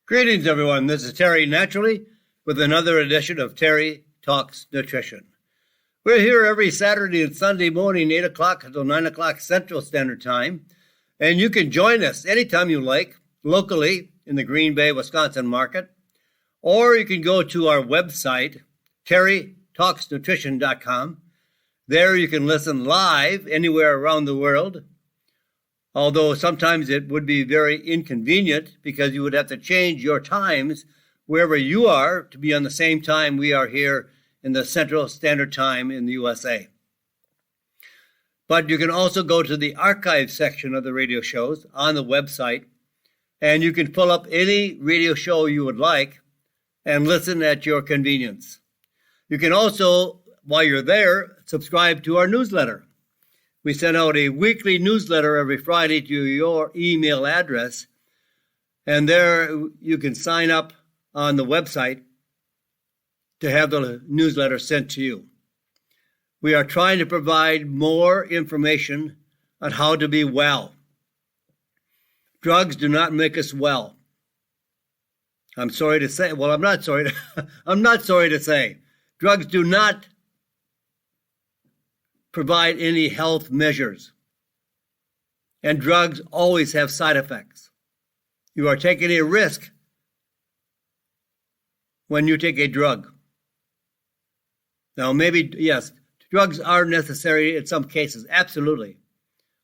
Greetings, everyone. This is Terry Naturally with another edition of Terry Talks Nutrition. We're here every Saturday and Sunday morning, 8 o'clock until 9 o'clock Central Standard Time. And you can join us anytime you like, locally in the Green Bay, Wisconsin market. Or you can go to our website, terrytalksnutrition.com. There you can listen live anywhere around the world. Although sometimes it would be very inconvenient because you would have to change your times wherever you are to be on the same time we are here in the Central Standard Time in the USA. But you can also go to the archive section of the radio shows on the website, and you can pull up any radio show you would like and listen at your convenience. You can also, while you're there, subscribe to our newsletter. We send out a weekly newsletter every Friday to your email address, and there you can sign up on the website to have the newsletter sent to you. We are trying to provide more information on how to be well. Drugs do not make us well. I'm sorry to say, well, I'm not sorry to say, drugs do not provide any health measures. And drugs always have side effects. You are taking a risk when you take a drug. Now, maybe, yes, drugs are necessary in some cases, absolutely.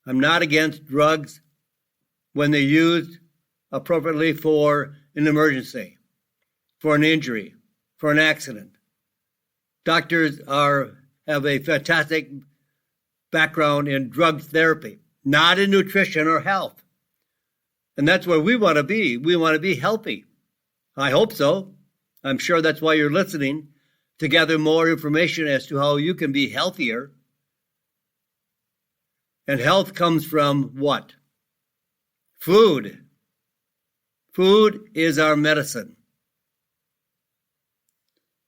I'm not against drugs when they're used appropriately for an emergency, for an injury, for an accident. Doctors have a fantastic background in drug therapy, not in nutrition or health. And that's where we want to be. We want to be healthy. I hope so. I'm sure that's why you're listening, to gather more information as to how you can be healthier. And health comes from what? Food. Food is our medicine.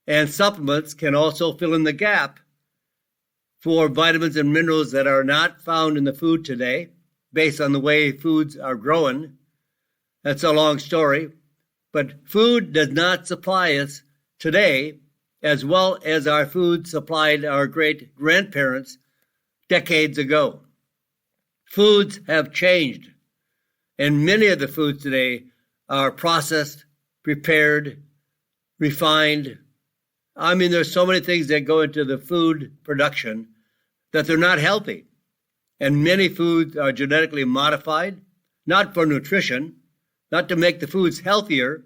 And supplements can also fill in the gap for vitamins and minerals that are not found in the food today, based on the way foods are growing. That's a long story. But food does not supply us today as well as our food supplied our great-grandparents decades ago. Foods have changed, and many of the foods today are processed, prepared, refined. I mean, there's so many things that go into the food production that they're not healthy. And many foods are genetically modified, not for nutrition, not to make the foods healthier,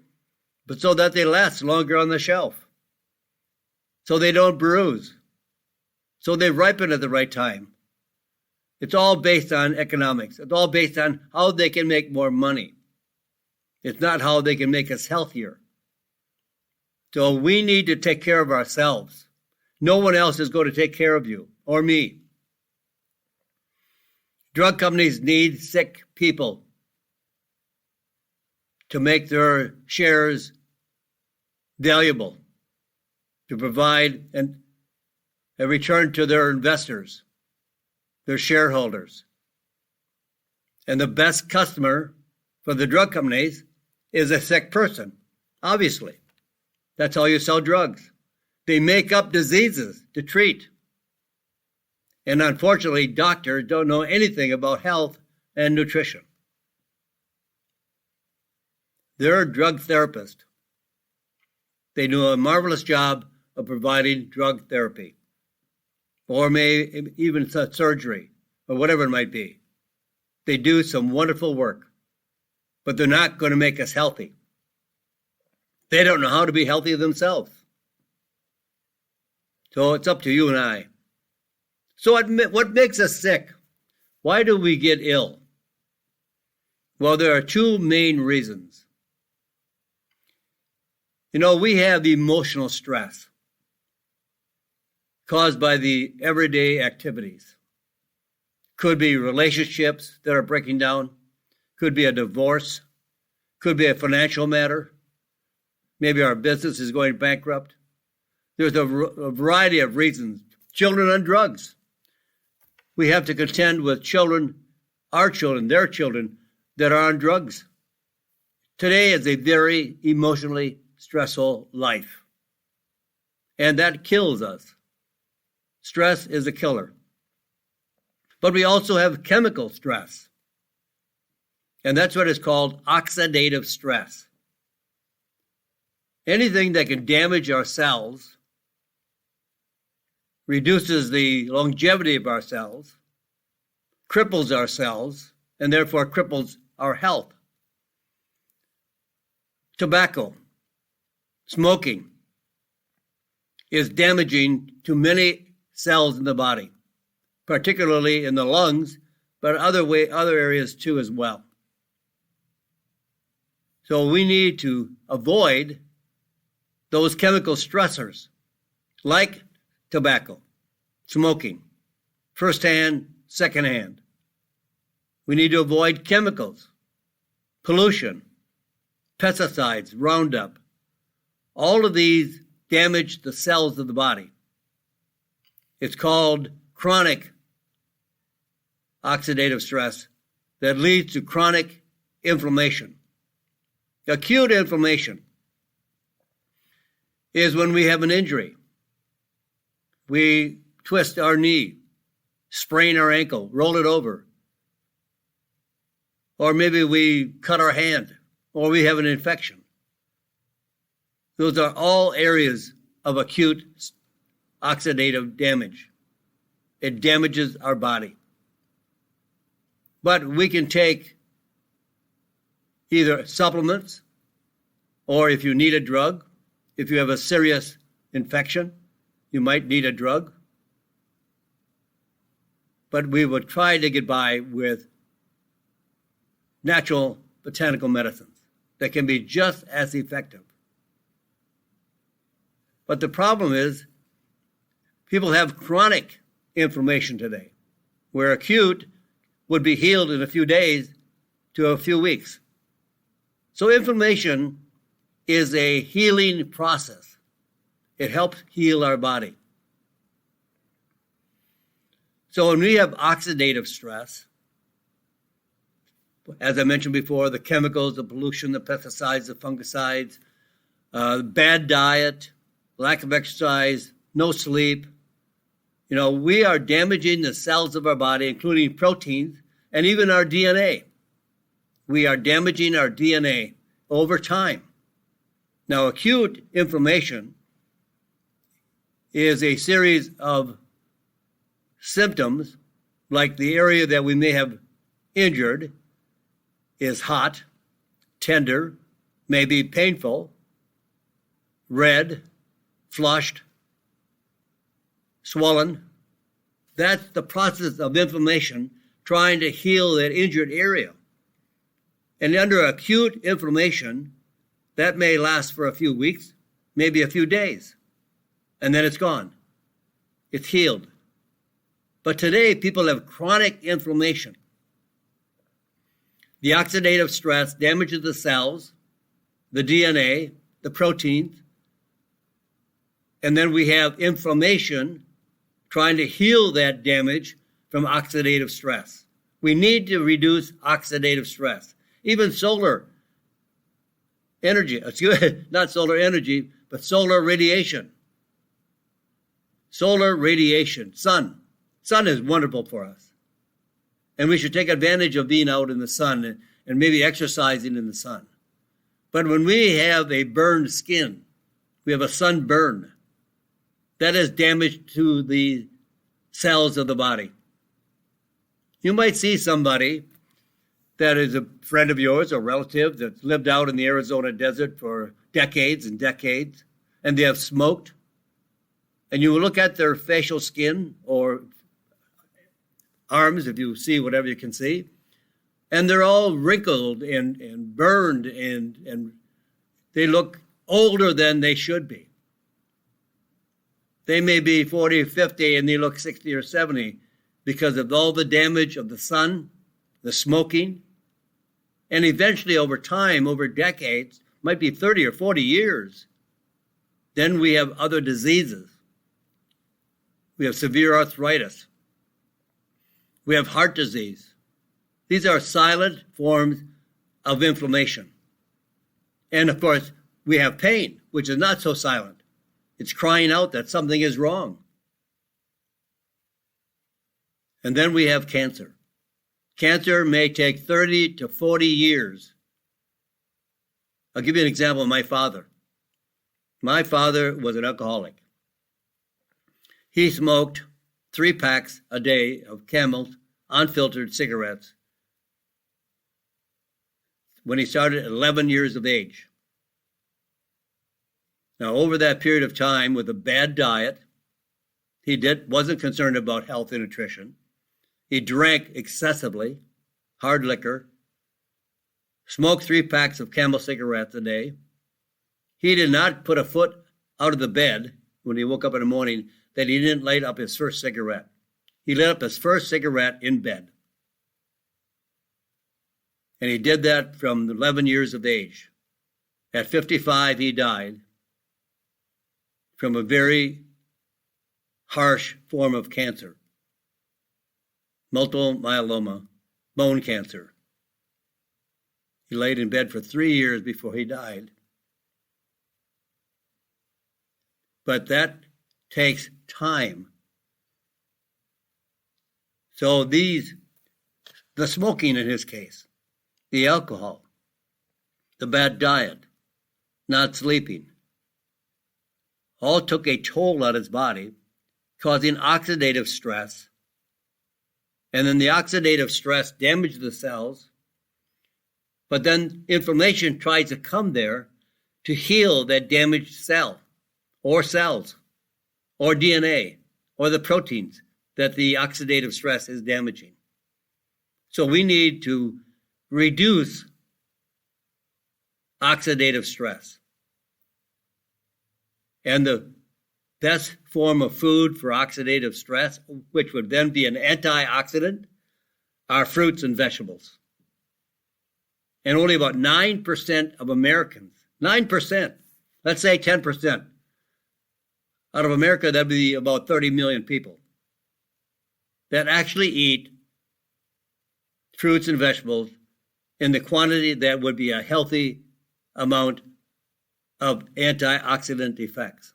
but so that they last longer on the shelf, so they don't bruise, so they ripen at the right time. It's all based on economics. It's all based on how they can make more money. It's not how they can make us healthier. So we need to take care of ourselves. No one else is going to take care of you or me. Drug companies need sick people to make their shares valuable, to provide a return to their investors, their shareholders. And the best customer for the drug companies is a sick person, obviously. That's how you sell drugs. They make up diseases to treat. And unfortunately, doctors don't know anything about health and nutrition. They're drug therapists. They do a marvelous job of providing drug therapy, or even surgery, or whatever it might be. They do some wonderful work, but they're not going to make us healthy. They don't know how to be healthy themselves. So it's up to you and I. So what makes us sick? Why do we get ill? Well, there are two main reasons. We have emotional stress caused by the everyday activities. Could be relationships that are breaking down. Could be a divorce. Could be a financial matter. Maybe our business is going bankrupt. There's a variety of reasons. Children on drugs. We have to contend with children, our children, their children, that are on drugs. Today is a very emotionally stressful life, and that kills us. Stress is a killer. But we also have chemical stress, and that's what is called oxidative stress. Anything that can damage our cells, reduces the longevity of our cells, cripples our cells, and therefore cripples our health. Tobacco, smoking, is damaging to many cells in the body, particularly in the lungs, but other areas too as well. So we need to avoid those chemical stressors like tobacco, smoking, firsthand, secondhand. We need to avoid chemicals, pollution, pesticides, Roundup. All of these damage the cells of the body. It's called chronic oxidative stress that leads to chronic inflammation. Acute inflammation is when we have an injury. We twist our knee, sprain our ankle, roll it over. Or maybe we cut our hand, or we have an infection. Those are all areas of acute oxidative damage. It damages our body. But we can take either supplements, or if you need a drug, if you have a serious infection, you might need a drug. But we would try to get by with natural botanical medicines that can be just as effective. But the problem is people have chronic inflammation today, where acute would be healed in a few days to a few weeks. So inflammation is a healing process. It helps heal our body. So when we have oxidative stress, as I mentioned before, the chemicals, the pollution, the pesticides, the fungicides, bad diet, lack of exercise, no sleep, we are damaging the cells of our body, including proteins and even our DNA. We are damaging our DNA over time. Now, acute inflammation is a series of symptoms, like the area that we may have injured is hot, tender, maybe painful, red, flushed, swollen. That's the process of inflammation trying to heal that injured area. And under acute inflammation, that may last for a few weeks, maybe a few days, and then it's gone. It's healed. But today, people have chronic inflammation. The oxidative stress damages the cells, the DNA, the proteins, and then we have inflammation trying to heal that damage from oxidative stress. We need to reduce oxidative stress. Even solar energy, not solar energy, but solar radiation. Solar radiation, sun. Sun is wonderful for us. And we should take advantage of being out in the sun and maybe exercising in the sun. But when we have a burned skin, we have a sunburn, that is damage to the cells of the body. You might see somebody that is a friend of yours or relative that's lived out in the Arizona desert for decades and decades, and they have smoked, and you look at their facial skin or arms, if you see whatever you can see, and they're all wrinkled and burned, and they look older than they should be. They may be 40 or 50 and they look 60 or 70 because of all the damage of the sun, the smoking, and eventually over time, over decades, might be 30 or 40 years. Then we have other diseases. We have severe arthritis. We have heart disease. These are silent forms of inflammation. And of course, we have pain, which is not so silent. It's crying out that something is wrong. And then we have cancer. Cancer may take 30 to 40 years. I'll give you an example of my father. My father was an alcoholic. He smoked 3 packs a day of Camels unfiltered cigarettes when he started at 11 years of age. Now, over that period of time, with a bad diet, he wasn't concerned about health and nutrition. He drank excessively, hard liquor, smoked 3 packs of Camel cigarettes a day. He did not put a foot out of the bed when he woke up in the morning that he didn't light up his first cigarette. He lit up his first cigarette in bed. And he did that from 11 years of age. At 55, he died from a very harsh form of cancer, multiple myeloma, bone cancer. He laid in bed for 3 years before he died. But that takes time. So the smoking in his case, the alcohol, the bad diet, not sleeping, all took a toll on his body, causing oxidative stress. And then the oxidative stress damaged the cells. But then inflammation tries to come there to heal that damaged cell or cells or DNA or the proteins that the oxidative stress is damaging. So we need to reduce oxidative stress. And the best form of food for oxidative stress, which would then be an antioxidant, are fruits and vegetables. And only about 9% of Americans, 9%, let's say 10%, out of America, that'd be about 30 million people, that actually eat fruits and vegetables in the quantity that would be a healthy amount of antioxidant effects.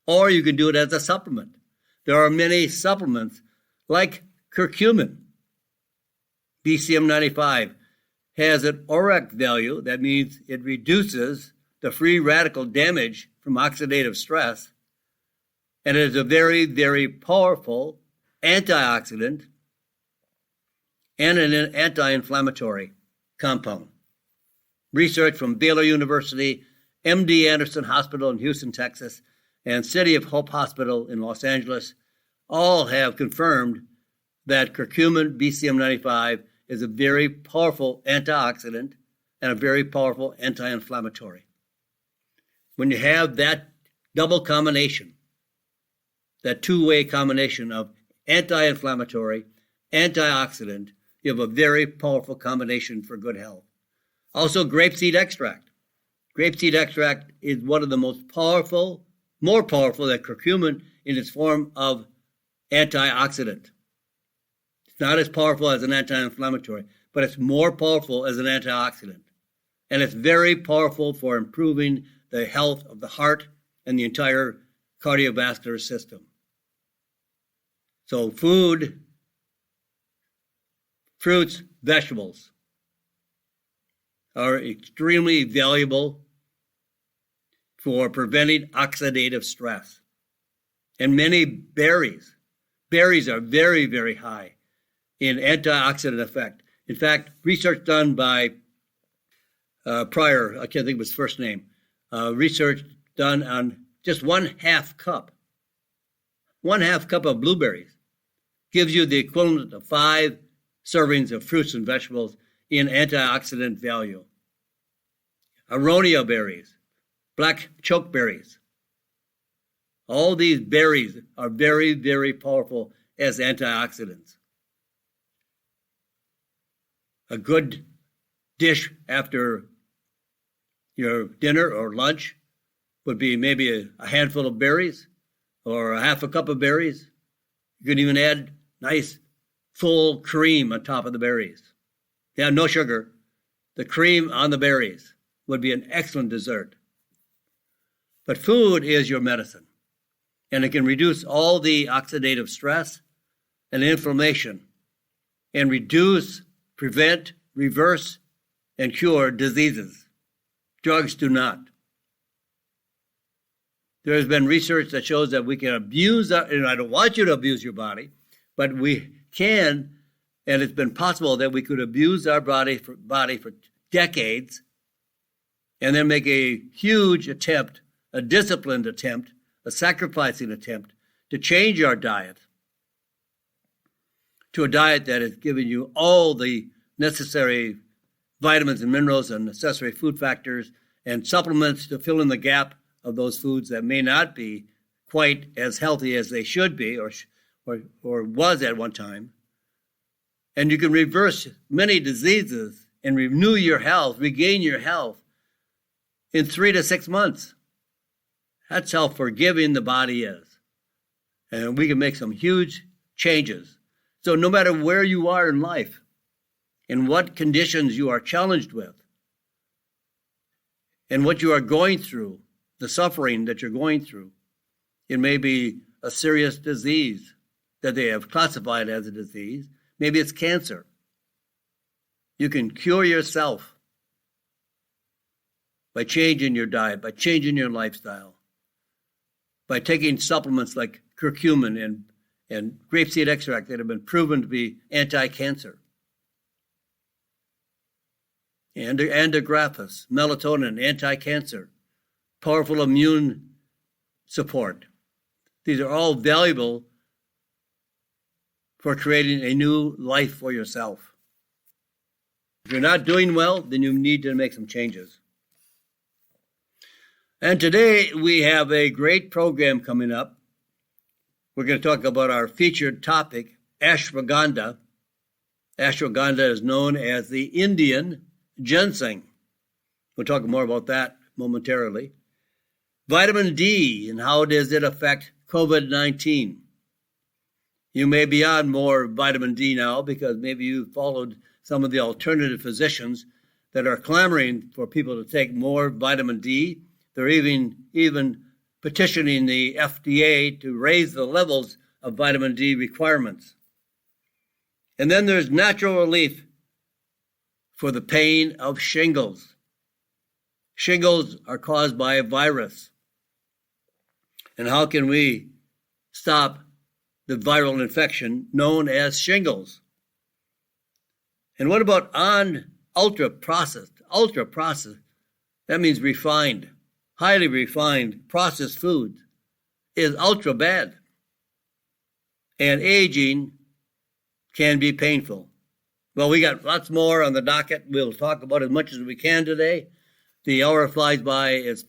Or you can do it as a supplement. There are many supplements like curcumin. BCM95 has an ORAC value. That means it reduces the free radical damage from oxidative stress. And it is a very, very powerful antioxidant and an anti-inflammatory compound. Research from Baylor University, MD Anderson Hospital in Houston, Texas, and City of Hope Hospital in Los Angeles all have confirmed that curcumin BCM95 is a very powerful antioxidant and a very powerful anti-inflammatory. When you have that double combination, that two-way combination of anti-inflammatory, antioxidant, you have a very powerful combination for good health. Also, grapeseed extract. Grapeseed extract is one of the most powerful, more powerful than curcumin in its form of antioxidant. It's not as powerful as an anti-inflammatory, but it's more powerful as an antioxidant. And it's very powerful for improving the health of the heart and the entire cardiovascular system. So food, fruits, vegetables are extremely valuable for preventing oxidative stress. And many berries are very, very high in antioxidant effect. In fact, research done by Pryor, I can't think of his first name, research done on just 1/2 cup. 1/2 cup of blueberries gives you the equivalent of 5 servings of fruits and vegetables in antioxidant value. Aronia berries, black chokeberries. All these berries are very, very powerful as antioxidants. A good dish after your dinner or lunch would be maybe a handful of berries or a 1/2 cup of berries. You can even add nice full cream on top of the berries. Yeah, no sugar. The cream on the berries. would be an excellent dessert. But food is your medicine, and it can reduce all the oxidative stress and inflammation and reduce, prevent, reverse, and cure diseases. Drugs do not. There has been research that shows that we can abuse, and I don't want you to abuse your body, but we can, and it's been possible that we could abuse our body for decades and then make a huge attempt, a disciplined attempt, a sacrificing attempt to change our diet to a diet that is giving you all the necessary vitamins and minerals and necessary food factors and supplements to fill in the gap of those foods that may not be quite as healthy as they should be or was at one time. And you can reverse many diseases and renew your health, regain your health in 3 to 6 months. That's how forgiving the body is. And we can make some huge changes. So no matter where you are in life, and what conditions you are challenged with, and what you are going through, the suffering that you're going through, it may be a serious disease that they have classified as a disease. Maybe it's cancer. You can cure yourself by changing your diet, by changing your lifestyle, by taking supplements like curcumin and grapeseed extract that have been proven to be anti-cancer. And andrographis, melatonin, anti-cancer, powerful immune support. These are all valuable for creating a new life for yourself. If you're not doing well, then you need to make some changes. And today we have a great program coming up. We're going to talk about our featured topic, ashwagandha. Ashwagandha is known as the Indian ginseng. We'll talk more about that momentarily. Vitamin D and how does it affect COVID-19? You may be on more vitamin D now because maybe you followed some of the alternative physicians that are clamoring for people to take more vitamin D. They're even petitioning the FDA to raise the levels of vitamin D requirements. And then there's natural relief for the pain of shingles. Shingles are caused by a virus. And how can we stop the viral infection known as shingles? And what about ultra processed? Ultra processed, that means refined, highly refined processed food is ultra bad. And aging can be painful. Well, we got lots more on the docket. We'll talk about as much as we can today. The hour flies by. It's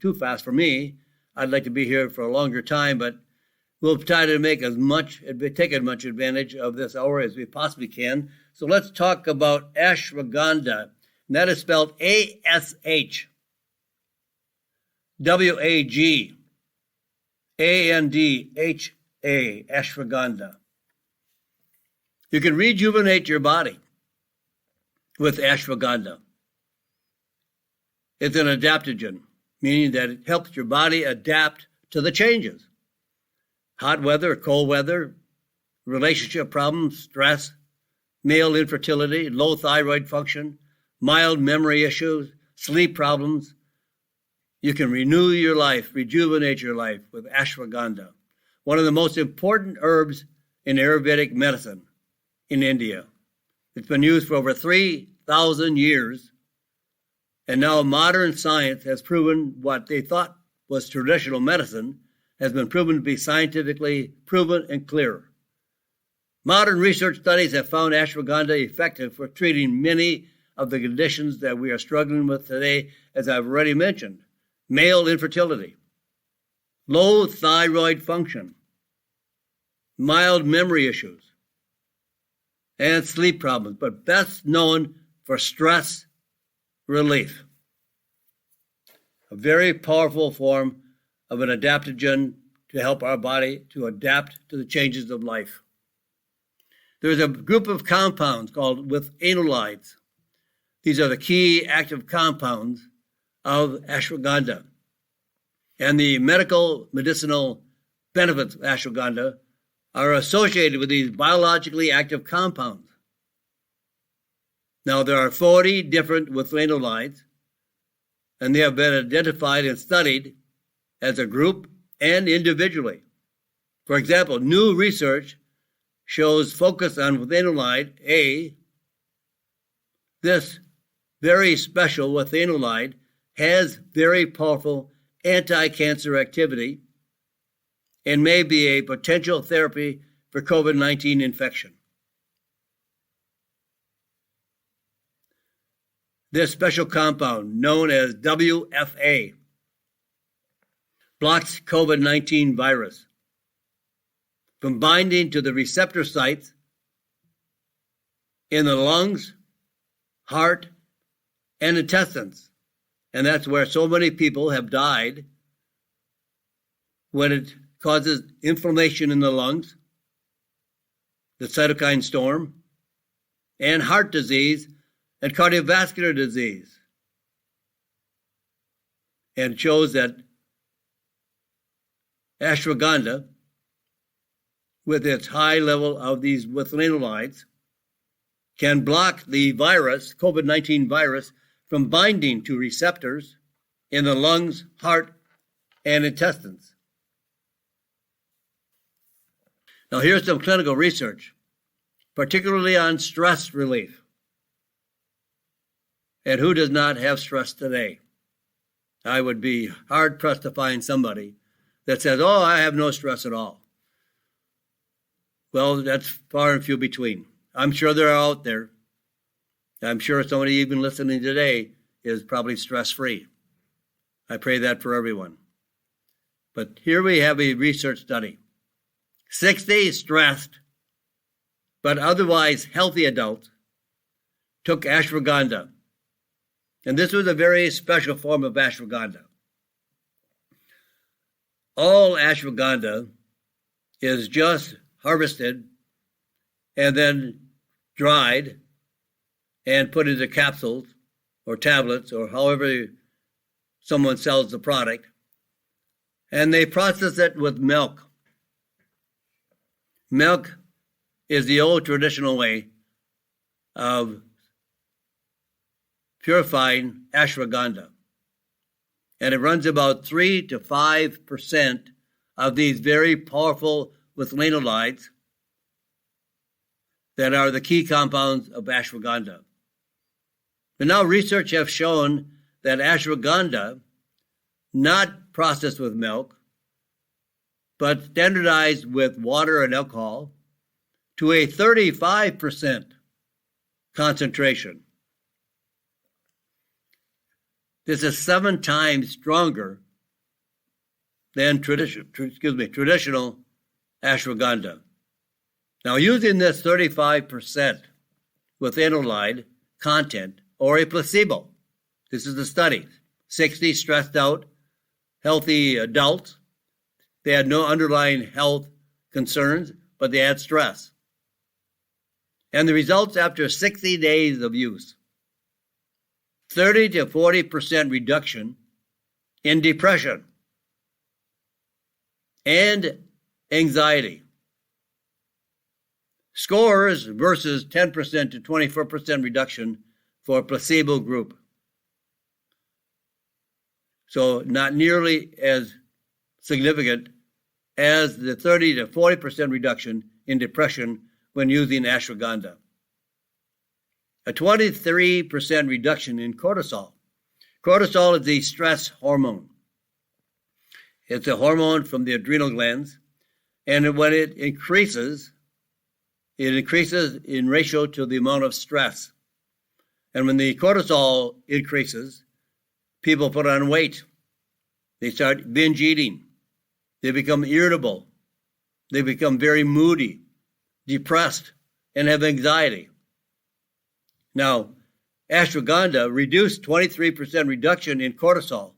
too fast for me. I'd like to be here for a longer time, but we'll try to take as much advantage of this hour as we possibly can. So let's talk about ashwagandha. And that is spelled ASH. WAGANDHA, ashwagandha. You can rejuvenate your body with ashwagandha. It's an adaptogen, meaning that it helps your body adapt to the changes. Hot weather, cold weather, relationship problems, stress, male infertility, low thyroid function, mild memory issues, sleep problems. You can renew your life, rejuvenate your life with ashwagandha, one of the most important herbs in Ayurvedic medicine in India. It's been used for over 3,000 years, and now modern science has proven what they thought was traditional medicine has been proven to be scientifically proven and clear. Modern research studies have found ashwagandha effective for treating many of the conditions that we are struggling with today, as I've already mentioned. Male infertility, low thyroid function, mild memory issues, and sleep problems, but best known for stress relief. A very powerful form of an adaptogen to help our body to adapt to the changes of life. There's a group of compounds called with anolides. These are the key active compounds of ashwagandha. And the medicinal benefits of ashwagandha are associated with these biologically active compounds. Now, there are 40 different withanolides, and they have been identified and studied as a group and individually. For example, new research shows focus on withanolide A. This very special withanolide has very powerful anti-cancer activity and may be a potential therapy for COVID-19 infection. This special compound, known as WFA, blocks COVID-19 virus from binding to the receptor sites in the lungs, heart, and intestines. And that's where so many people have died, when it causes inflammation in the lungs, the cytokine storm, and heart disease and cardiovascular disease. And it shows that ashwagandha, with its high level of these withanolides, can block the virus, COVID-19 virus, from binding to receptors in the lungs, heart, and intestines. Now, here's some clinical research, particularly on stress relief. And who does not have stress today? I would be hard-pressed to find somebody that says, oh, I have no stress at all. Well, that's far and few between. I'm sure they're out there. I'm sure somebody even listening today is probably stress-free. I pray that for everyone. But here we have a research study. 60 stressed but otherwise healthy adults took ashwagandha. And this was a very special form of ashwagandha. All ashwagandha is just harvested and then dried and put into capsules or tablets or however someone sells the product. And they process it with milk. Milk is the old traditional way of purifying ashwagandha. And it runs about 3 to 5% of these very powerful withanolides that are the key compounds of ashwagandha. But now research has shown that ashwagandha, not processed with milk, but standardized with water and alcohol, to a 35% concentration. This is 7 times stronger than traditional ashwagandha. Now, using this 35% withanolide content or a placebo, this is the study. 60 stressed out, healthy adults. They had no underlying health concerns, but they had stress. And the results after 60 days of use: 30 to 40% reduction in depression and anxiety. Scores versus 10% to 24% reduction for a placebo group. So not nearly as significant as the 30 to 40% reduction in depression when using ashwagandha. A 23% reduction in cortisol. Cortisol is the stress hormone. It's a hormone from the adrenal glands, and when it increases in ratio to the amount of stress. And when the cortisol increases, people put on weight. They start binge eating. They become irritable. They become very moody, depressed, and have anxiety. Now, ashwagandha reduced 23% reduction in cortisol,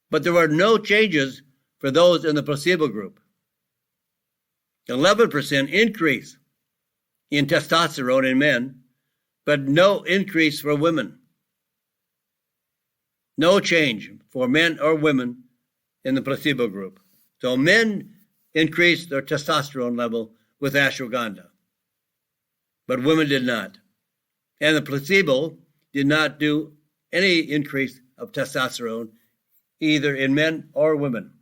but there were no changes for those in the placebo group. 11% increase in testosterone in men, but no increase for women. No change for men or women in the placebo group. So men increased their testosterone level with ashwagandha, but women did not. And the placebo did not do any increase of testosterone either in men or women.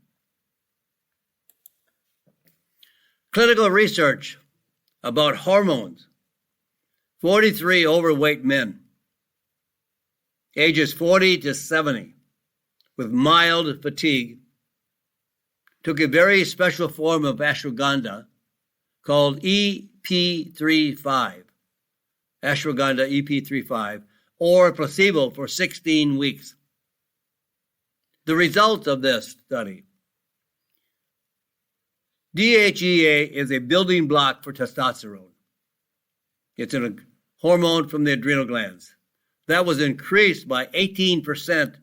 Clinical research about hormones. 43 overweight men, ages 40 to 70, with mild fatigue, took a very special form of ashwagandha called EP35, ashwagandha EP35, or placebo for 16 weeks. The results of this study: DHEA is a building block for testosterone. It's a hormone from the adrenal glands. That was increased by 18%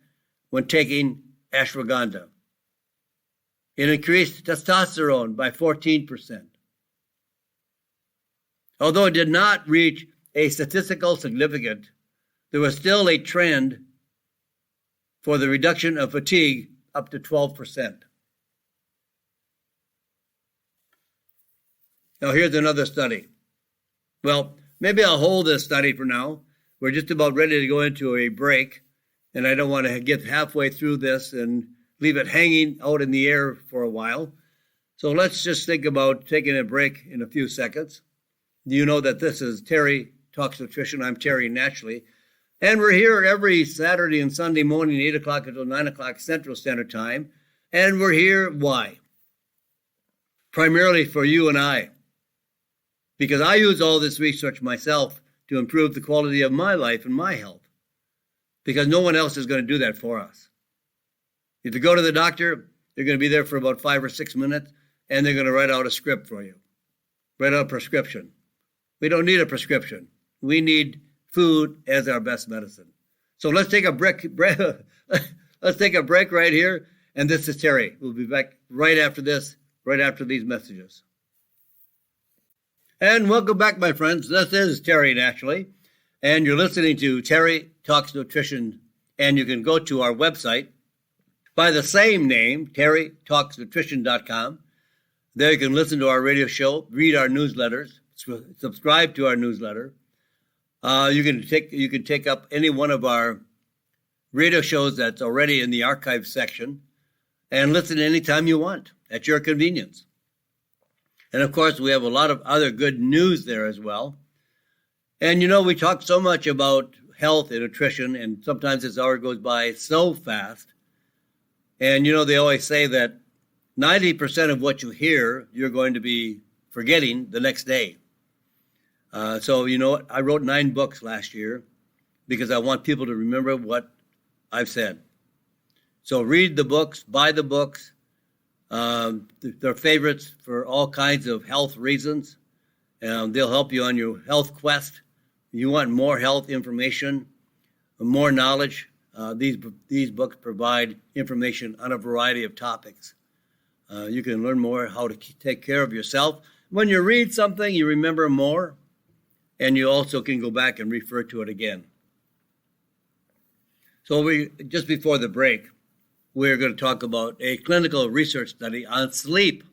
when taking ashwagandha. It increased testosterone by 14%. Although it did not reach a statistical significance, there was still a trend for the reduction of fatigue up to 12%. Now here's another study. Well, maybe I'll hold this study for now. We're just about ready to go into a break, and I don't want to get halfway through this and leave it hanging out in the air for a while. So let's just think about taking a break in a few seconds. You know that this is Terry Talks Nutrition. I'm Terry Naturally. And we're here every Saturday and Sunday morning, 8 o'clock until 9 o'clock Central Standard Time. And we're here, why? Primarily for you and I. Because I use all this research myself to improve the quality of my life and my health. Because no one else is going to do that for us. If you go to the doctor, they're going to be there for about 5 or 6 minutes, and they're going to write out a script for you. Write out a prescription. We don't need a prescription. We need food as our best medicine. So let's take a break. Let's take a break right here. And this is Terry. We'll be back right after this, right after these messages. And welcome back, my friends. This is Terry Naturally, and you're listening to Terry Talks Nutrition, and you can go to our website by the same name, terrytalksnutrition.com. There you can listen to our radio show, read our newsletters, subscribe to our newsletter. You can take up any one of our radio shows that's already in the archive section and listen anytime you want at your convenience. And of course, we have a lot of other good news there as well. And you know, we talk so much about health and nutrition, and sometimes this hour goes by so fast. And you know, they always say that 90% of what you hear, you're going to be forgetting the next day. So, you know, I wrote 9 books last year because I want people to remember what I've said. So read the books, buy the books. They're favorites for all kinds of health reasons. They'll help you on your health quest. You want more health information, more knowledge. These books provide information on a variety of topics. You can learn more how to take care of yourself. When you read something, you remember more, and you also can go back and refer to it again. So just before the break, we're going to talk about a clinical research study on sleep.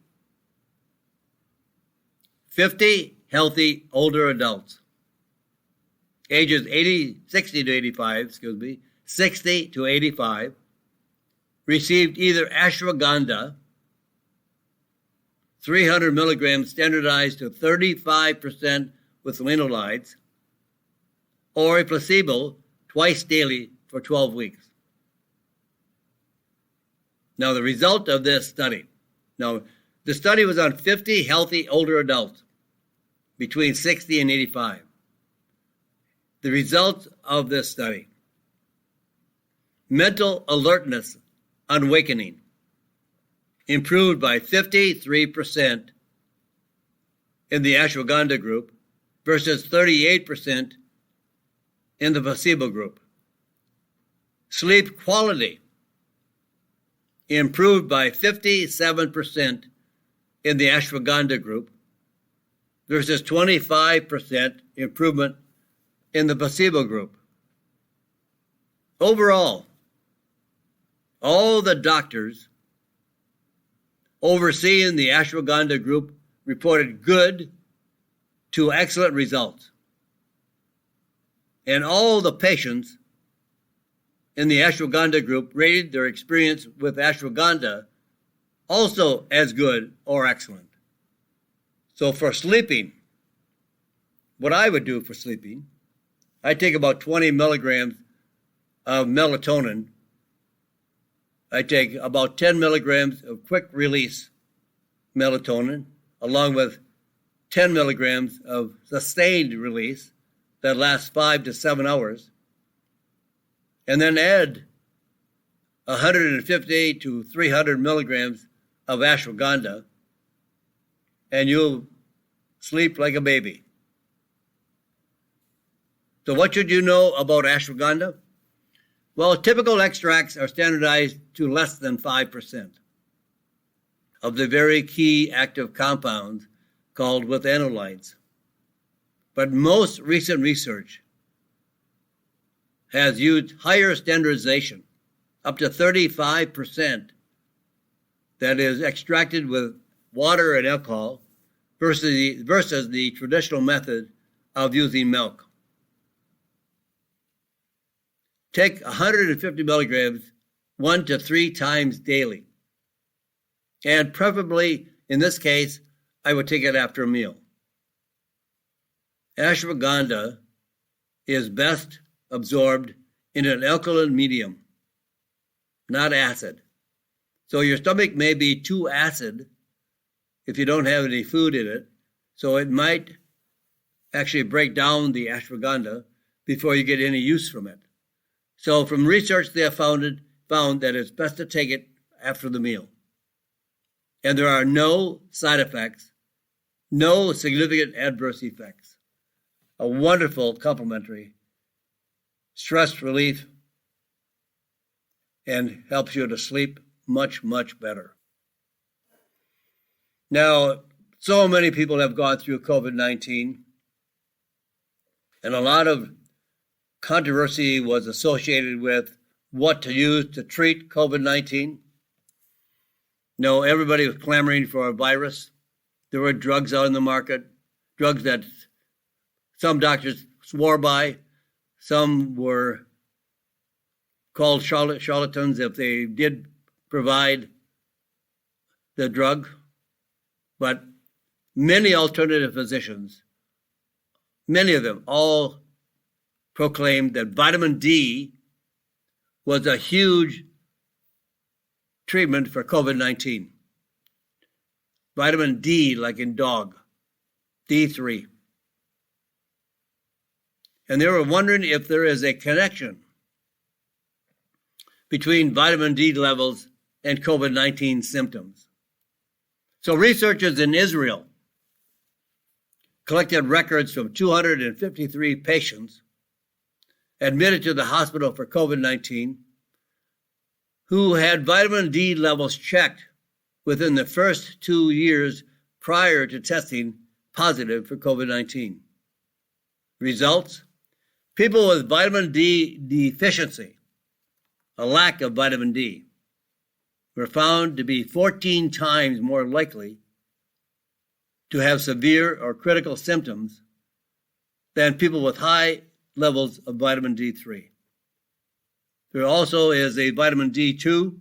50 healthy older adults, ages 60 to 85, received either ashwagandha, 300 milligrams standardized to 35% with linoleucides, or a placebo twice daily for 12 weeks. Now, the result of this study. Now, the study was on 50 healthy older adults between 60 and 85. The results of this study: mental alertness on awakening improved by 53% in the ashwagandha group versus 38% in the placebo group. Sleep quality improved by 57% in the ashwagandha group versus 25% improvement in the placebo group. Overall, all the doctors overseeing the ashwagandha group reported good to excellent results. And all the patients in the ashwagandha group rated their experience with ashwagandha also as good or excellent. So for sleeping, what I would do for sleeping, I take about 20 milligrams of melatonin. I take about 10 milligrams of quick release melatonin, along with 10 milligrams of sustained release that lasts 5 to 7 hours, and then add 150 to 300 milligrams of ashwagandha, and you'll sleep like a baby. So what should you know about ashwagandha? Well, typical extracts are standardized to less than 5% of the very key active compounds called withanolides. But most recent research has used higher standardization, up to 35%, that is extracted with water and alcohol versus the traditional method of using milk. Take 150 milligrams 1 to 3 times daily. And preferably, in this case, I would take it after a meal. Ashwagandha is best absorbed in an alkaline medium, not acid. So your stomach may be too acid if you don't have any food in it, so it might actually break down the ashwagandha before you get any use from it. So from research they have found that it's best to take it after the meal. And there are no side effects, no significant adverse effects. A wonderful complementary stress relief and helps you to sleep much, much better. Now, so many people have gone through COVID-19, and a lot of controversy was associated with what to use to treat COVID-19. No, everybody was clamoring for a virus. There were drugs out in the market, drugs that some doctors swore by. Some were called charlatans if they did provide the drug. But many alternative physicians, many of them all proclaimed that vitamin D was a huge treatment for COVID-19. Vitamin D, like in dog, D3. And they were wondering if there is a connection between vitamin D levels and COVID-19 symptoms. So researchers in Israel collected records from 253 patients admitted to the hospital for COVID-19 who had vitamin D levels checked within the first 2 years prior to testing positive for COVID-19. Results? People with vitamin D deficiency, a lack of vitamin D, were found to be 14 times more likely to have severe or critical symptoms than people with high levels of vitamin D3. There also is a vitamin D2,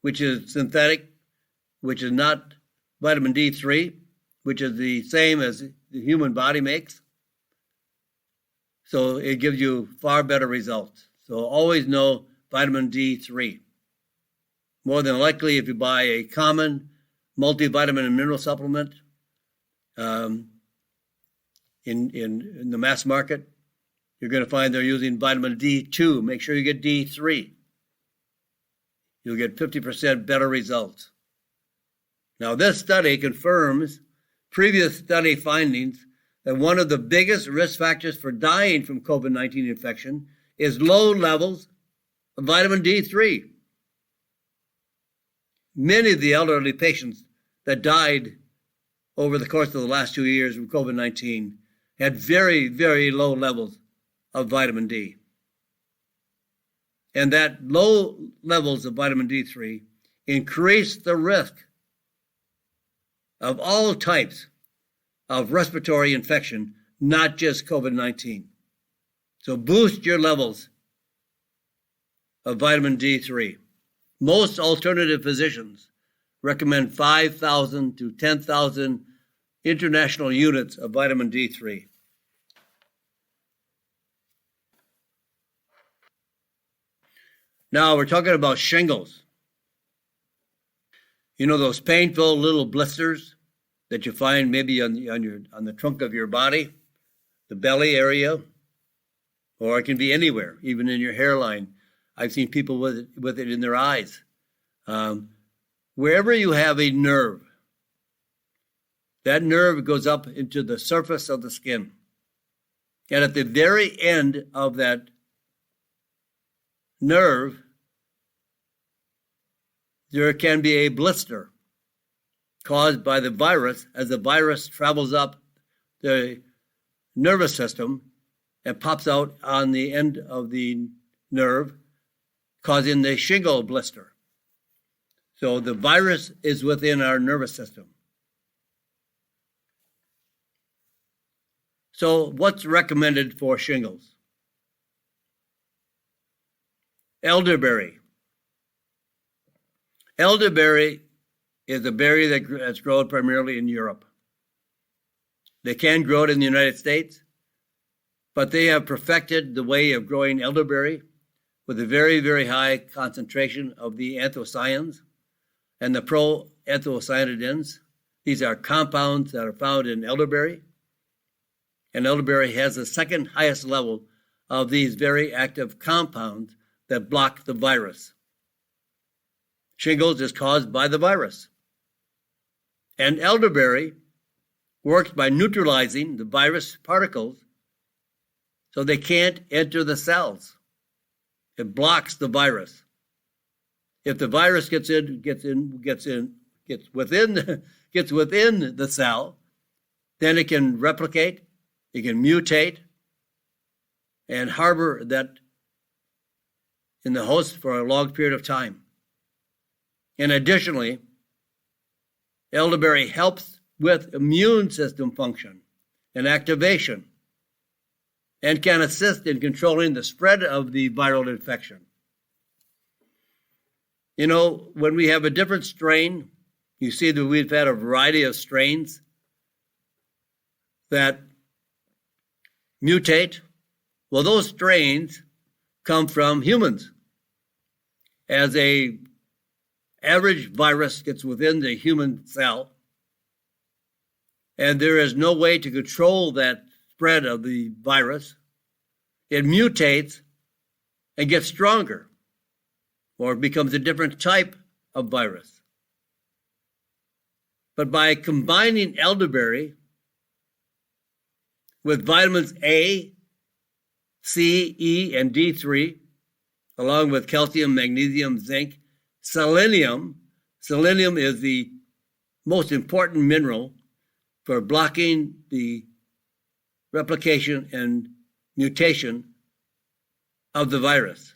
which is synthetic, which is not vitamin D3, which is the same as the human body makes. So it gives you far better results. So always know vitamin D3. More than likely, if you buy a common multivitamin and mineral supplement in the mass market, you're going to find they're using vitamin D2. Make sure you get D3. You'll get 50% better results. Now, this study confirms previous study findings that one of the biggest risk factors for dying from COVID-19 infection is low levels of vitamin D3. Many of the elderly patients that died over the course of the last 2 years from COVID-19 had very, very low levels of vitamin D. And that low levels of vitamin D3 increase the risk of all types of respiratory infection, not just COVID-19. So boost your levels of vitamin D3. Most alternative physicians recommend 5,000 to 10,000 international units of vitamin D3. Now we're talking about shingles. You know those painful little blisters that you find maybe on the trunk of your body, the belly area, or it can be anywhere, even in your hairline. I've seen people with it in their eyes. Wherever you have a nerve, that nerve goes up into the surface of the skin. And at the very end of that nerve, there can be a blister caused by the virus as the virus travels up the nervous system and pops out on the end of the nerve, causing the shingle blister. So the virus is within our nervous system. So what's recommended for shingles? Elderberry. Elderberry is a berry that's grown primarily in Europe. They can grow it in the United States, but they have perfected the way of growing elderberry with a very, very high concentration of the anthocyanins and the proanthocyanidins. These are compounds that are found in elderberry, and elderberry has the second highest level of these very active compounds that block the virus. Shingles is caused by the virus. And elderberry works by neutralizing the virus particles so they can't enter the cells. It blocks the virus. If the virus gets within the cell, then it can replicate, it can mutate, and harbor that in the host for a long period of time. And additionally, elderberry helps with immune system function and activation and can assist in controlling the spread of the viral infection. You know, when we have a different strain, you see that we've had a variety of strains that mutate. Well, those strains come from humans. As a average virus gets within the human cell, and there is no way to control that spread of the virus, it mutates and gets stronger, or it becomes a different type of virus. But by combining elderberry with vitamins A, C, E, and D3, along with calcium, magnesium, zinc, selenium. Selenium is the most important mineral for blocking the replication and mutation of the virus.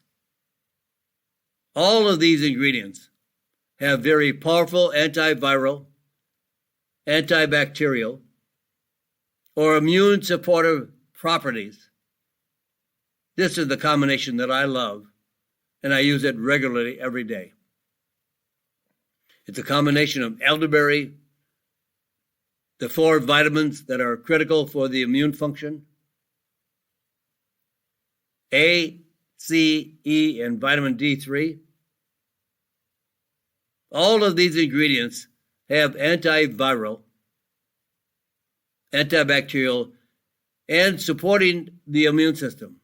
All of these ingredients have very powerful antiviral, antibacterial, or immune supportive properties. This is the combination that I love, and I use it regularly every day. It's a combination of elderberry, the 4 vitamins that are critical for the immune function, A, C, E, and vitamin D3. All of these ingredients have antiviral, antibacterial, and supporting the immune system.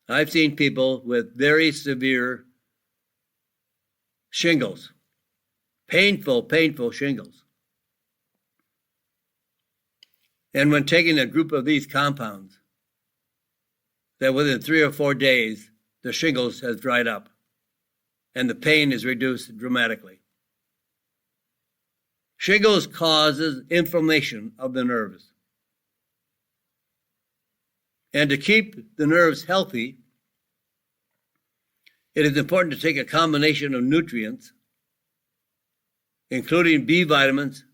I've seen people with very severe shingles, painful shingles. And when taking a group of these compounds, that within 3 or 4 days, the shingles has dried up and the pain is reduced dramatically. Shingles causes inflammation of the nerves. And to keep the nerves healthy, it is important to take a combination of nutrients, including B vitamins,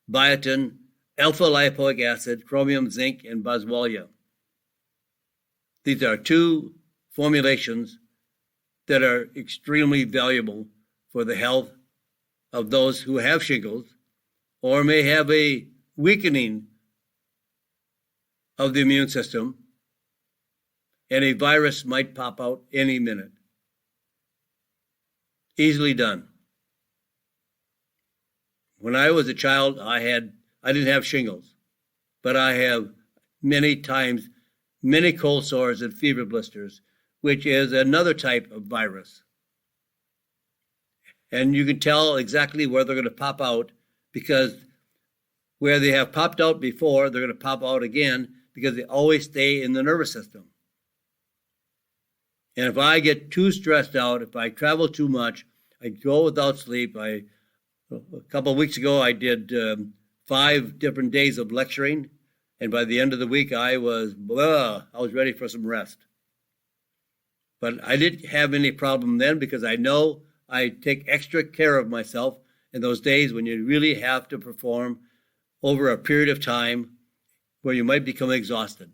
biotin, alpha-lipoic acid, chromium, zinc, and boswellia. These are 2 formulations that are extremely valuable for the health of those who have shingles or may have a weakening of the immune system, and a virus might pop out any minute. Easily done. When I was a child, I didn't have shingles, but I have many times many cold sores and fever blisters, which is another type of virus. And you can tell exactly where they're going to pop out, because where they have popped out before, they're going to pop out again, because they always stay in the nervous system. And if I get too stressed out, if I travel too much, I go without sleep. A couple of weeks ago, I did 5 different days of lecturing, and by the end of the week, I was ready for some rest. But I didn't have any problem then, because I know I take extra care of myself in those days when you really have to perform over a period of time where you might become exhausted.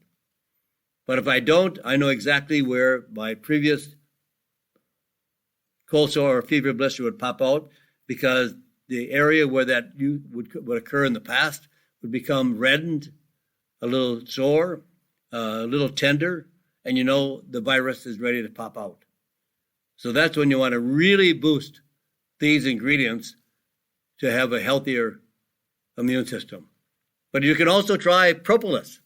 But if I don't, I know exactly where my previous cold sore or fever blister would pop out, because the area where that would occur in the past would become reddened, a little sore, a little tender, and you know the virus is ready to pop out. So that's when you want to really boost these ingredients to have a healthier immune system. But you can also try propolis.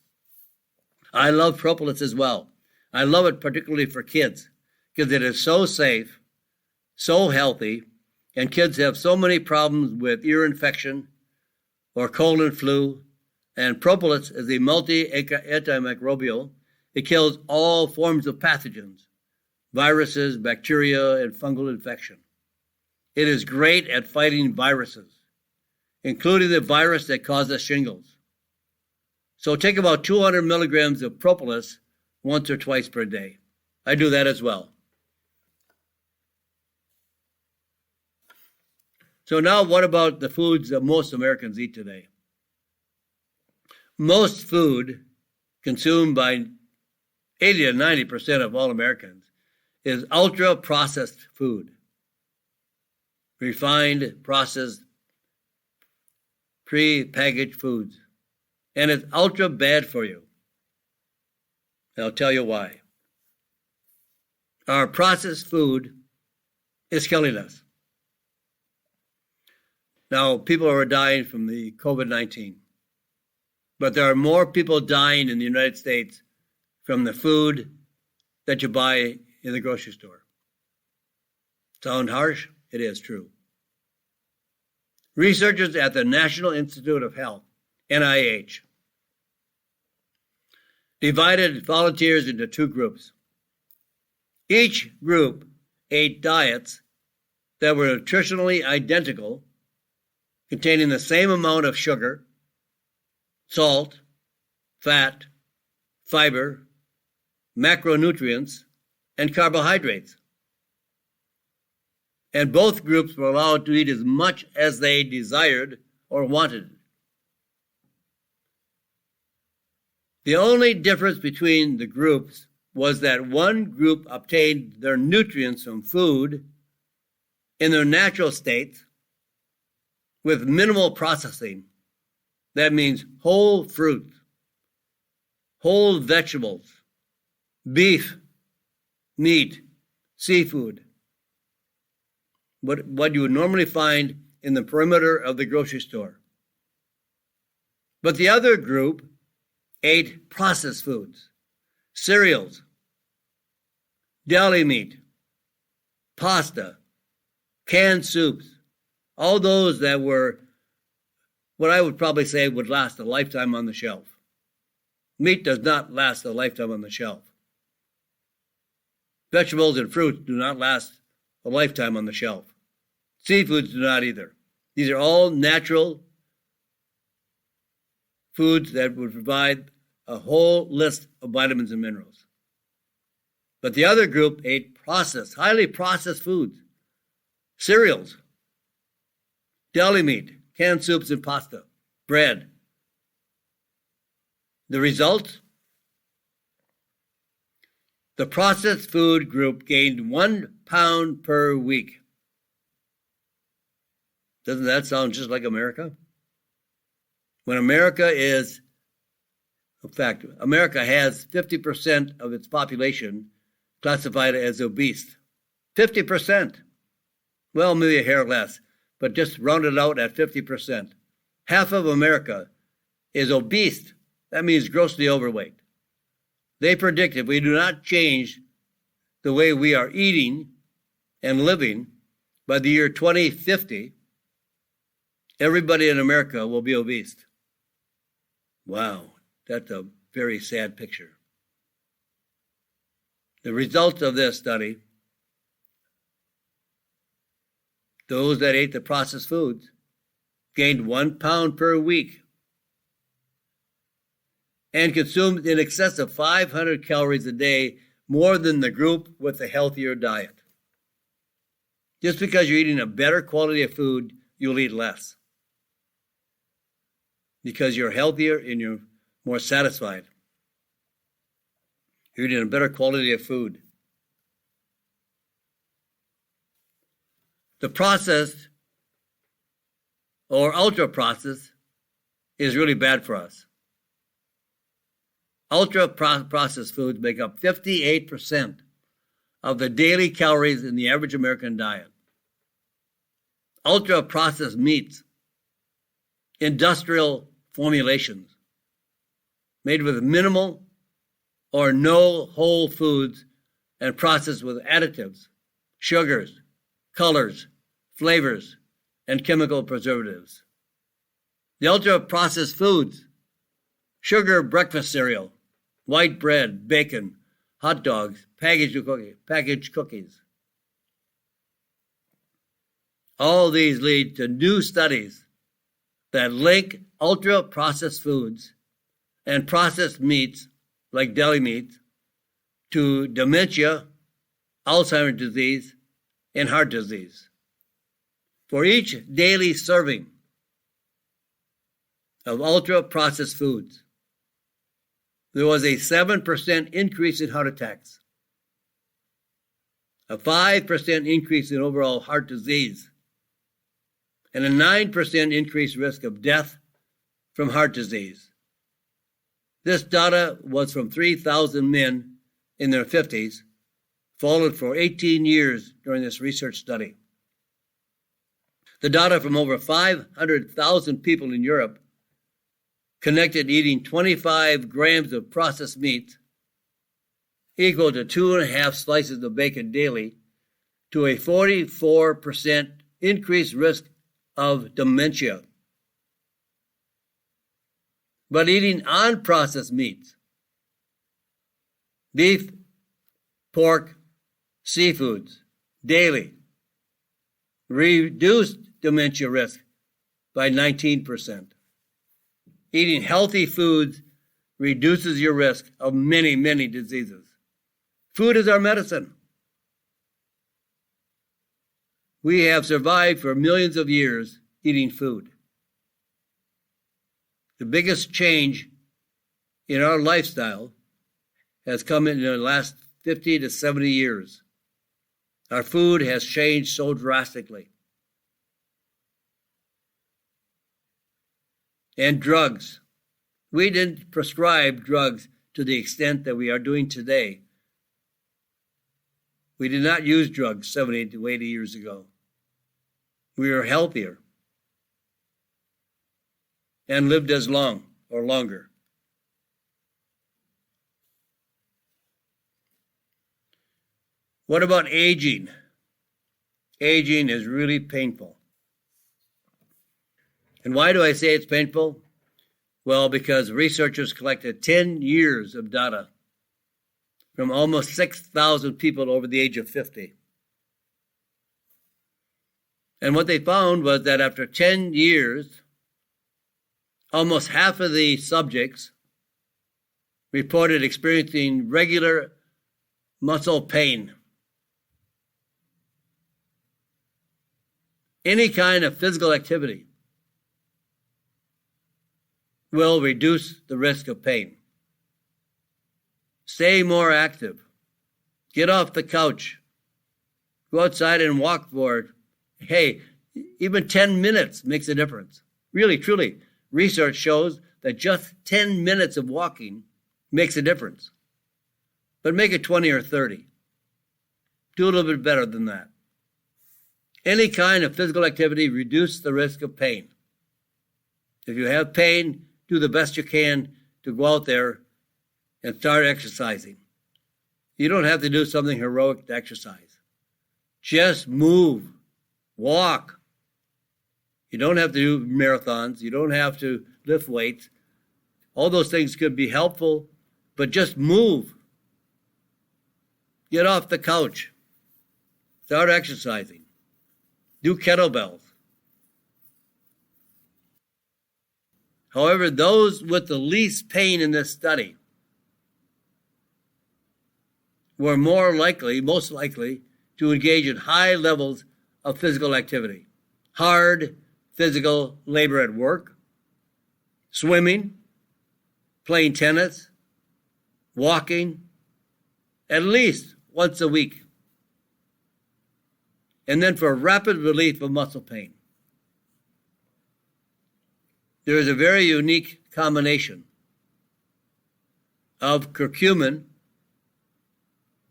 I love propolis as well. I love it particularly for kids, because it is so safe, so healthy, and kids have so many problems with ear infection or cold and flu. And propolis is a multi-antimicrobial. It kills all forms of pathogens, viruses, bacteria, and fungal infection. It is great at fighting viruses, including the virus that causes shingles. So take about 200 milligrams of propolis once or twice per day. I do that as well. So now what about the foods that most Americans eat today? Most food consumed by 80 to 90% of all Americans is ultra-processed food. Refined, processed, pre-packaged foods. And it's ultra bad for you. And I'll tell you why. Our processed food is killing us. Now, people are dying from the COVID-19, but there are more people dying in the United States from the food that you buy in the grocery store. Sound harsh? It is true. Researchers at the National Institute of Health, NIH, divided volunteers into 2 groups. Each group ate diets that were nutritionally identical, containing the same amount of sugar, salt, fat, fiber, macronutrients, and carbohydrates. And both groups were allowed to eat as much as they desired or wanted. The only difference between the groups was that one group obtained their nutrients from food in their natural state with minimal processing. That means whole fruit, whole vegetables, beef, meat, seafood, what you would normally find in the perimeter of the grocery store. But the other group ate processed foods, cereals, deli meat, pasta, canned soups, all those that were what I would probably say would last a lifetime on the shelf. Meat does not last a lifetime on the shelf. Vegetables and fruits do not last a lifetime on the shelf. Seafoods do not either. These are all natural foods that would provide a whole list of vitamins and minerals. But the other group ate processed, highly processed foods, cereals, deli meat, canned soups and pasta, bread. The result? The processed food group gained 1 pound per week. Doesn't that sound just like America? When America is, in fact, America has 50% of its population classified as obese. 50%. Well, maybe a hair less, but just round it out at 50%. Half of America is obese. That means grossly overweight. They predict if we do not change the way we are eating and living, by the year 2050, everybody in America will be obese. Wow, that's a very sad picture. The results of this study, those that ate the processed foods gained 1 pound per week and consumed in excess of 500 calories a day, more than the group with a healthier diet. Just because you're eating a better quality of food, you'll eat less, because you're healthier and you're more satisfied. You're eating a better quality of food. The processed or ultra-processed is really bad for us. Ultra-processed foods make up 58% of the daily calories in the average American diet. Ultra-processed meats, industrial formulations, made with minimal or no whole foods and processed with additives, sugars, colors, flavors, and chemical preservatives. The ultra-processed foods, sugar breakfast cereal, white bread, bacon, hot dogs, packaged cookies. All these lead to new studies that link ultra-processed foods and processed meats, like deli meat, to dementia, Alzheimer's disease, and heart disease. For each daily serving of ultra-processed foods, there was a 7% increase in heart attacks, a 5% increase in overall heart disease, and a 9% increased risk of death from heart disease. This data was from 3,000 men in their 50s, followed for 18 years during this research study. The data from over 500,000 people in Europe connected eating 25 grams of processed meat, equal to 2.5 slices of bacon daily, to a 44% increased risk of dementia. But eating unprocessed meats, beef, pork, seafoods, daily, reduced dementia risk by 19%. Eating healthy foods reduces your risk of many, many diseases. Food is our medicine. We have survived for millions of years eating food. The biggest change in our lifestyle has come in the last 50 to 70 years. Our food has changed so drastically. And drugs. We didn't prescribe drugs to the extent that we are doing today. We did not use drugs 70 to 80 years ago. We were healthier and lived as long or longer. What about aging? Aging is really painful. And why do I say it's painful? Well, because researchers collected 10 years of data from almost 6,000 people over the age of 50. And what they found was that after 10 years, almost half of the subjects reported experiencing regular muscle pain. Any kind of physical activity will reduce the risk of pain. Stay more active. Get off the couch. Go outside and walk for, hey, even 10 minutes makes a difference. Really, truly, research shows that just 10 minutes of walking makes a difference. But make it 20 or 30. Do a little bit better than that. Any kind of physical activity reduces the risk of pain. If you have pain, do the best you can to go out there and start exercising. You don't have to do something heroic to exercise. Just move, walk. You don't have to do marathons. You don't have to lift weights. All those things could be helpful, but just move. Get off the couch. Start exercising. Do kettlebells. However, those with the least pain in this study were most likely to engage in high levels of physical activity. Hard physical labor at work, swimming, playing tennis, walking, at least once a week. And then for rapid relief of muscle pain. There is a very unique combination of curcumin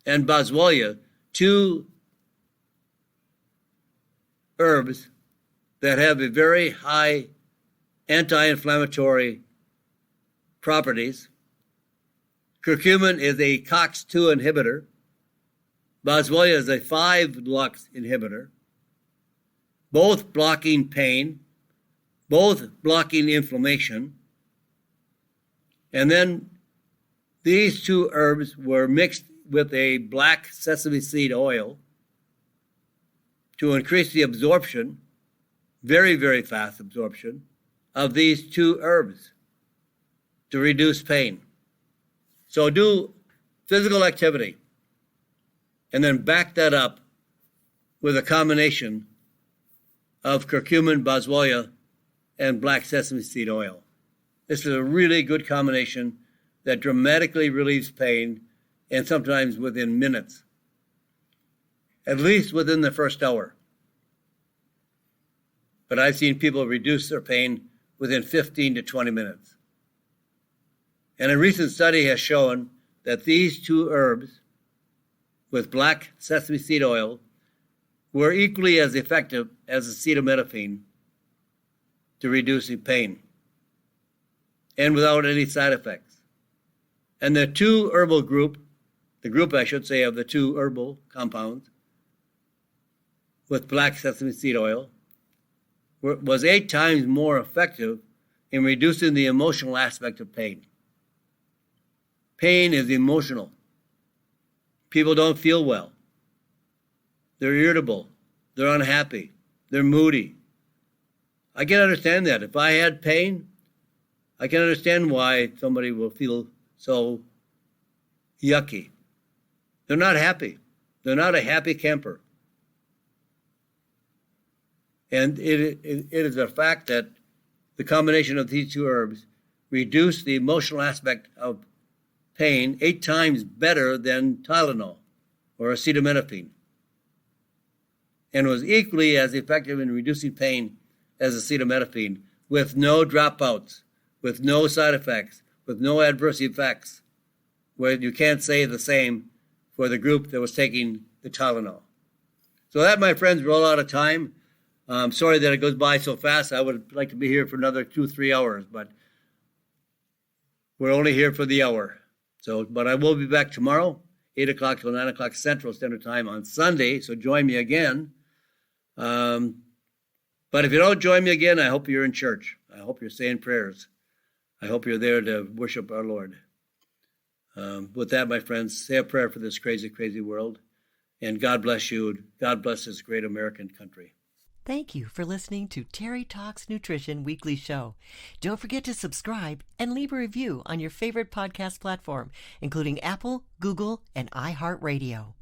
and boswellia, two herbs that have a very high anti-inflammatory properties. Curcumin is a COX-2 inhibitor. Boswellia is a 5-lux inhibitor, both blocking pain, both blocking inflammation. And then these two herbs were mixed with a black sesame seed oil to increase the absorption, very, very fast absorption, of these two herbs to reduce pain. So do physical activity and then back that up with a combination of curcumin, boswellia, and black sesame seed oil. This is a really good combination that dramatically relieves pain, and sometimes within minutes, at least within the first hour. But I've seen people reduce their pain within 15 to 20 minutes. And a recent study has shown that these two herbs with black sesame seed oil were equally as effective as acetaminophen to reducing pain, and without any side effects. And the two herbal group, the group I should say of the two herbal compounds with black sesame seed oil, was 8 times more effective in reducing the emotional aspect of pain. Pain is emotional. People don't feel well. They're irritable. They're unhappy. They're moody. I can understand that. If I had pain, I can understand why somebody will feel so yucky. They're not happy. They're not a happy camper. And it is a fact that the combination of these two herbs reduce the emotional aspect of pain 8 times better than Tylenol or acetaminophen, and was equally as effective in reducing pain as acetaminophen, with no dropouts, with no side effects, with no adverse effects, where you can't say the same for the group that was taking the Tylenol. So that, my friends, we're all out of time. I'm sorry that it goes by so fast. I would like to be here for another 2-3 hours, but we're only here for the hour. But I will be back tomorrow, 8 o'clock till 9 o'clock Central Standard Time on Sunday, so join me again. But if you don't join me again, I hope you're in church. I hope you're saying prayers. I hope you're there to worship our Lord. With that, my friends, say a prayer for this crazy, crazy world. And God bless you. God bless this great American country. Thank you for listening to Terry Talks Nutrition Weekly Show. Don't forget to subscribe and leave a review on your favorite podcast platform, including Apple, Google, and iHeartRadio.